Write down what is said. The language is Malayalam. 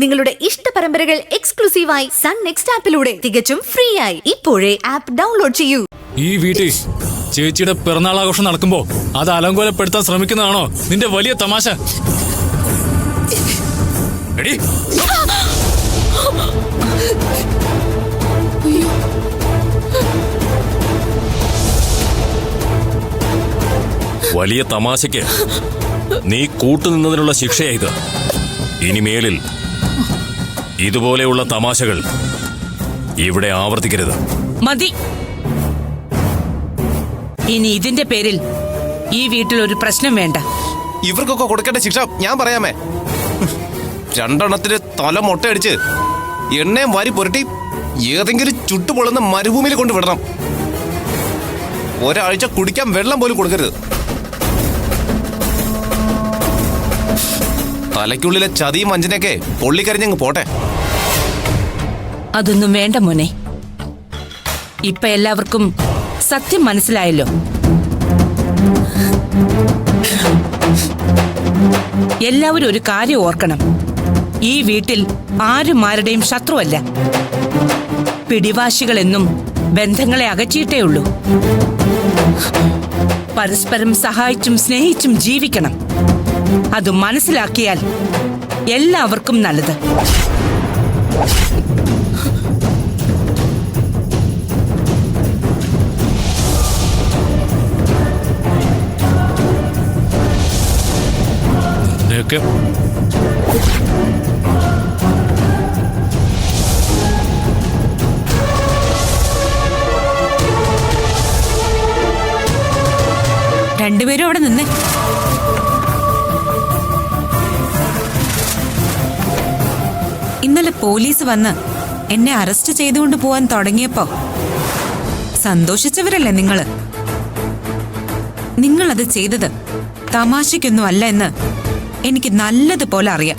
നിങ്ങളുടെ ഇഷ്ട പരമ്പരകൾ എക്സ്ക്ലൂസീവായി സൺ നെക്സ്റ്റ് ആപ്പിലൂടെ തികച്ചും ഫ്രീ ആയി ഇപ്പോഴേ ആപ്പ് ഡൗൺലോഡ് ചെയ്യൂ. ഈ വീട്ടിൽ ചേച്ചിയുടെ പിറന്നാൾ ആഘോഷം നടക്കുമ്പോ അത് അലങ്കോലപ്പെടുത്താൻ ശ്രമിക്കുന്നതാണോ നിന്റെ വലിയ തമാശ? എടി വലിയ തമാശയ്ക്ക് നീ കൂട്ടുനിന്നതിനുള്ള ശിക്ഷയായത്. ഇനിമേലിൽ ഇതുപോലെയുള്ള തമാശകൾ ഇവിടെ ആവർത്തിക്കരുത്. മതി. ഇനി ഇതിന്റെ പേരിൽ ഈ വീട്ടിൽ ഒരു പ്രശ്നം വേണ്ട. ഇവർക്കൊക്കെ കൊടുക്കേണ്ട ശിക്ഷ ഞാൻ പറയാമേ. രണ്ടെണ്ണത്തിന് തല മൊട്ടയടിച്ച് എണ്ണയും വാരി പുരട്ടി ഏതെങ്കിലും ചുട്ടുപൊള്ളുന്ന മരുഭൂമിയിൽ കൊണ്ട് വിടണം. ഒരാഴ്ച കുടിക്കാൻ വെള്ളം പോലും കൊടുക്കരുത്. തലയ്ക്കുള്ളിലെ ചതിയും വഞ്ചനയൊക്കെ പൊള്ളിക്കരിഞ്ഞങ്ങ് പോട്ടെ. അതൊന്നും വേണ്ട മോനെ. ഇപ്പൊ എല്ലാവർക്കും സത്യം മനസ്സിലായല്ലോ. എല്ലാവരും ഒരു കാര്യം ഓർക്കണം. ഈ വീട്ടിൽ ആരും ആരുടെയും ശത്രുവല്ല. പിടിവാശികളെന്നും ബന്ധങ്ങളെ അകറ്റിയിട്ടേ ഉള്ളൂ. പരസ്പരം സഹായിച്ചും സ്നേഹിച്ചും ജീവിക്കണം. അത് മനസ്സിലാക്കിയാൽ എല്ലാവർക്കും നല്ലത്. രണ്ടുപേരും അവിടെ നിന്നേ. ഇന്നലെ പോലീസ് വന്ന് എന്നെ അറസ്റ്റ് ചെയ്തുകൊണ്ട് പോവാൻ തുടങ്ങിയപ്പോ സന്തോഷിച്ചവരല്ലേ നിങ്ങള്? നിങ്ങളത് ചെയ്തത് തമാശയ്ക്കൊന്നും അല്ല എന്ന് എനിക്ക് നല്ലതുപോലെ അറിയാം.